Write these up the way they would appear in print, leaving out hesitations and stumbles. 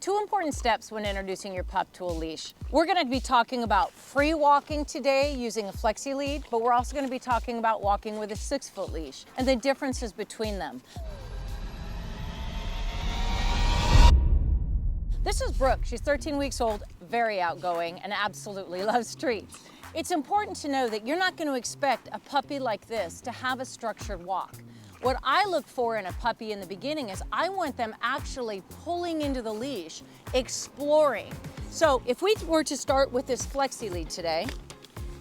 Two important steps when introducing your pup to a leash. We're going to be talking about free walking today using a flexi lead, but we're also going to be talking about walking with a 6-foot leash and the differences between them. This is Brooke. She's 13 weeks old, very outgoing, and absolutely loves treats. It's important to know that you're not going to expect a puppy like this to have a structured walk. What I look for in a puppy in the beginning is I want them actually pulling into the leash, exploring. So if we were to start with this flexi lead today,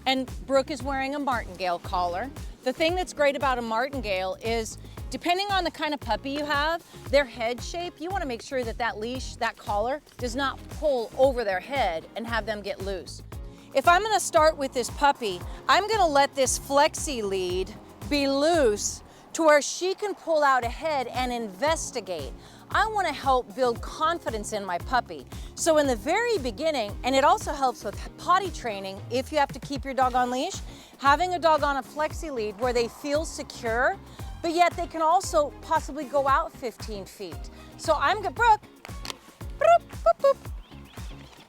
and Brooke is wearing a martingale collar, the thing that's great about a martingale is depending on the kind of puppy you have, their head shape, you want to make sure that that leash, that collar, does not pull over their head and have them get loose. If I'm going to start with this puppy, I'm going to let this flexi lead be loose to where she can pull out ahead and investigate. I want to help build confidence in my puppy. So in the very beginning, and it also helps with potty training if you have to keep your dog on leash, having a dog on a flexi lead where they feel secure, but yet they can also possibly go out 15 feet. So I'm gonna, Brooke, boop, boop, boop.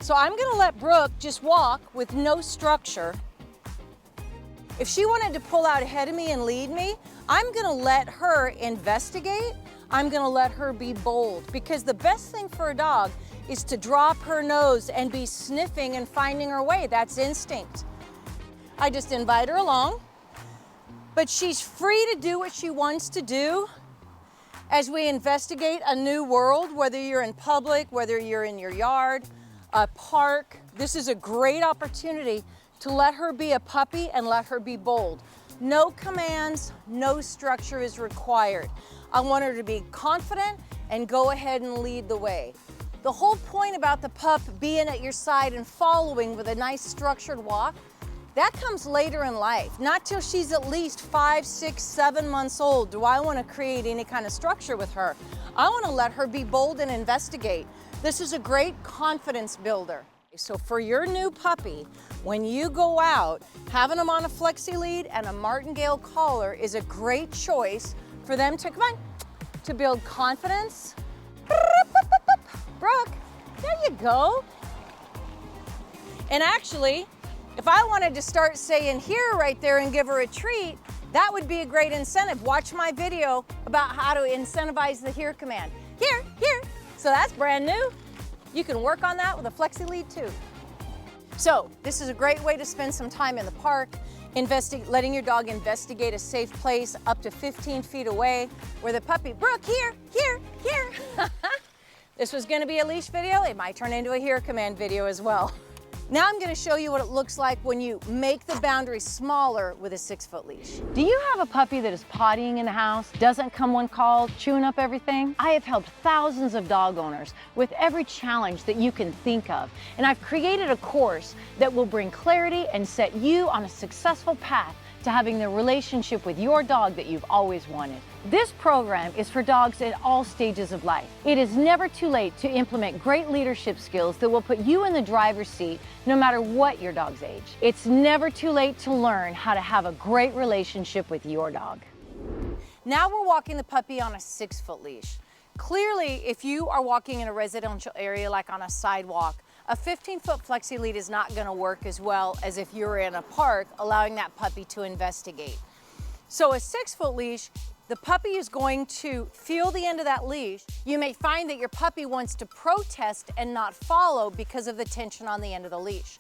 So I'm gonna let Brooke just walk with no structure. If she wanted to pull out ahead of me and lead me, I'm gonna let her investigate. I'm gonna let her be bold, because the best thing for a dog is to drop her nose and be sniffing and finding her way. That's instinct. I just invite her along, but she's free to do what she wants to do as we investigate a new world, whether you're in public, whether you're in your yard, a park. This is a great opportunity to let her be a puppy and let her be bold. No commands, no structure is required. I want her to be confident and go ahead and lead the way. The whole point about the pup being at your side and following with a nice structured walk, that comes later in life. Not till she's at least 5, 6, 7 months old do I want to create any kind of structure with her. I want to let her be bold and investigate. This is a great confidence builder. So for your new puppy, when you go out, having them on a flexi lead and a martingale collar is a great choice for them to, come on, to build confidence. Brooke, there you go. And actually, if I wanted to start saying here right there and give her a treat, that would be a great incentive. Watch my video about how to incentivize the here command. Here, here. So that's brand new. You can work on that with a flexi lead too. So this is a great way to spend some time in the park, letting your dog investigate a safe place up to 15 feet away where the puppy, Brooke, here, here, here. This was gonna be a leash video. It might turn into a here command video as well. Now I'm gonna show you what it looks like when you make the boundary smaller with a 6-foot leash. Do you have a puppy that is pottying in the house, doesn't come when called, chewing up everything? I have helped thousands of dog owners with every challenge that you can think of. And I've created a course that will bring clarity and set you on a successful path to having the relationship with your dog that you've always wanted. This program is for dogs at all stages of life. It is never too late to implement great leadership skills that will put you in the driver's seat no matter what your dog's age. It's never too late to learn how to have a great relationship with your dog. Now we're walking the puppy on a 6-foot leash. Clearly, if you are walking in a residential area like on a sidewalk, a 15-foot flexi lead is not going to work as well as if you're in a park allowing that puppy to investigate. So a 6-foot leash, the puppy is going to feel the end of that leash. You may find that your puppy wants to protest and not follow because of the tension on the end of the leash.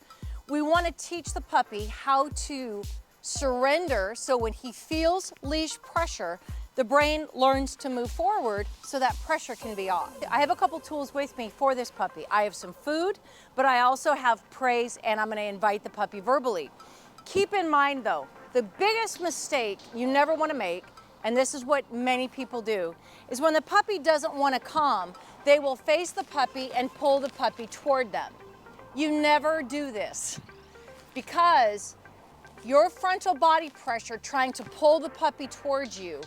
We want to teach the puppy how to surrender, so when he feels leash pressure, the brain learns to move forward so that pressure can be off. I have a couple tools with me for this puppy. I have some food, but I also have praise, and I'm going to invite the puppy verbally. Keep in mind though, the biggest mistake you never want to make, and this is what many people do, is when the puppy doesn't want to come, they will face the puppy and pull the puppy toward them. You never do this, because your frontal body pressure trying to pull the puppy towards you,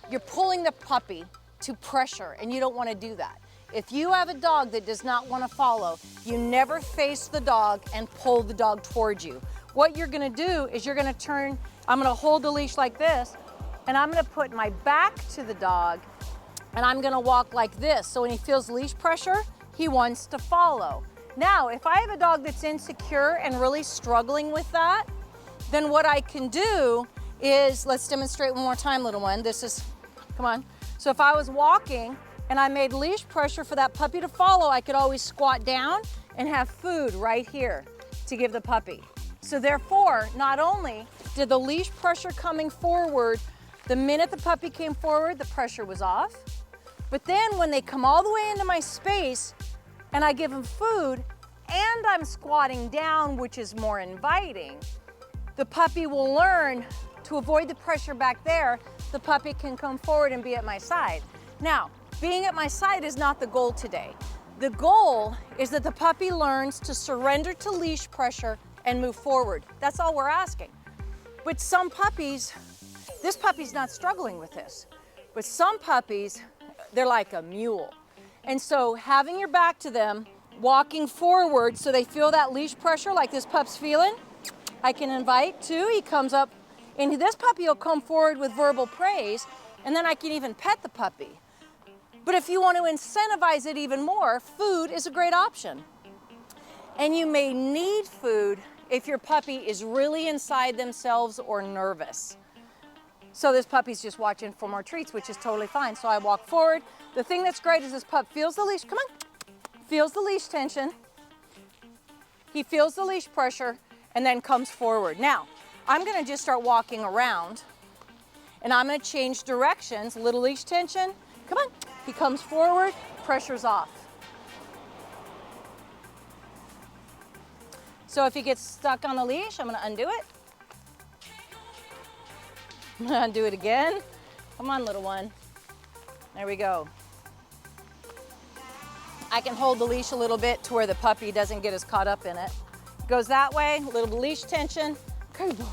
you're pulling the puppy to pressure, and you don't want to do that. If you have a dog that does not want to follow, you never face the dog and pull the dog towards you. What you're going to do is you're going to turn, I'm going to hold the leash like this, and I'm going to put my back to the dog, and I'm going to walk like this. So when he feels leash pressure, he wants to follow. Now, if I have a dog that's insecure and really struggling with that, then what I can do is, let's demonstrate one more time, little one. This is, come on. So if I was walking and I made leash pressure for that puppy to follow, I could always squat down and have food right here to give the puppy. So therefore, not only did the leash pressure coming forward, the minute the puppy came forward, the pressure was off. But then when they come all the way into my space and I give them food and I'm squatting down, which is more inviting, the puppy will learn to avoid the pressure back there. The puppy can come forward and be at my side. Now, being at my side is not the goal today. The goal is that the puppy learns to surrender to leash pressure and move forward. That's all we're asking. But some puppies, this puppy's not struggling with this, but some puppies, they're like a mule. And so having your back to them, walking forward so they feel that leash pressure like this pup's feeling, I can invite too. He comes up, and this puppy will come forward with verbal praise, and then I can even pet the puppy. But if you want to incentivize it even more, food is a great option. And you may need food if your puppy is really inside themselves or nervous. So this puppy's just watching for more treats, which is totally fine. So I walk forward. The thing that's great is this pup feels the leash, come on, feels the leash tension. He feels the leash pressure and then comes forward. Now, I'm gonna just start walking around and I'm gonna change directions, little leash tension, come on. He comes forward, pressure's off. So if he gets stuck on the leash, I'm gonna undo it. I'm gonna undo it again. Come on, little one. There we go. I can hold the leash a little bit to where the puppy doesn't get as caught up in it. Goes that way, little leash tension. Good boy.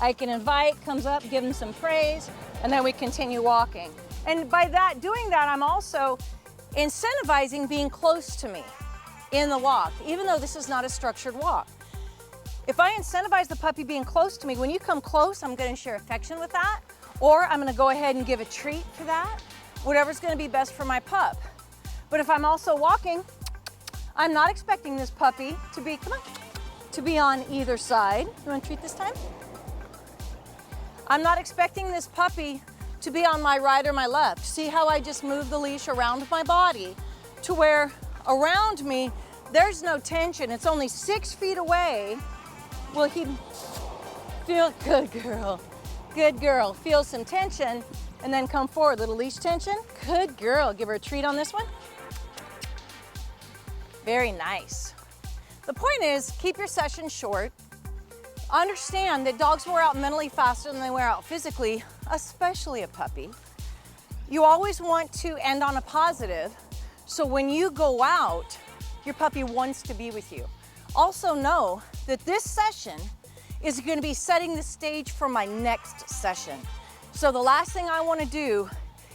I can invite, comes up, give him some praise, and then we continue walking. And by that, doing that, I'm also incentivizing being close to me in the walk, even though this is not a structured walk. If I incentivize the puppy being close to me, when you come close, I'm gonna share affection with that, or I'm gonna go ahead and give a treat for that, whatever's gonna be best for my pup. But if I'm also walking, I'm not expecting this puppy to be, come on, to be on either side. You want a treat this time? I'm not expecting this puppy to be on my right or my left. See how I just moved the leash around my body to where around me, there's no tension. It's only 6 feet away. Will he feel, good girl, feel some tension and then come forward, little leash tension. Good girl, give her a treat on this one. Very nice. The point is, keep your session short. Understand that dogs wear out mentally faster than they wear out physically, especially a puppy. You always want to end on a positive, so when you go out, your puppy wants to be with you. Also know that this session is going to be setting the stage for my next session. So the last thing I want to do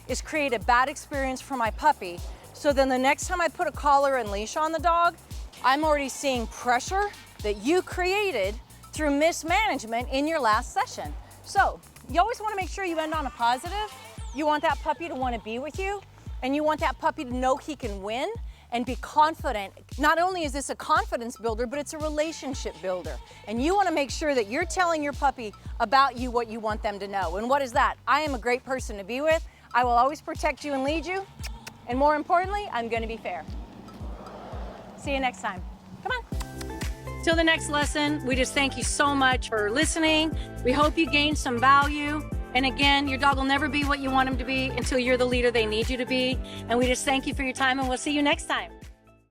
is create a bad experience for my puppy, so then the next time I put a collar and leash on the dog, I'm already seeing pressure that you created through mismanagement in your last session. So you always want to make sure you end on a positive. You want that puppy to want to be with you, and you want that puppy to know he can win and be confident. Not only is this a confidence builder, but it's a relationship builder. And you want to make sure that you're telling your puppy about you what you want them to know. And what is that? I am a great person to be with. I will always protect you and lead you. And more importantly, I'm going to be fair. See you next time. Come on. Till the next lesson, we just thank you so much for listening. We hope you gained some value. And again, your dog will never be what you want him to be until you're the leader they need you to be. And we just thank you for your time, and we'll see you next time.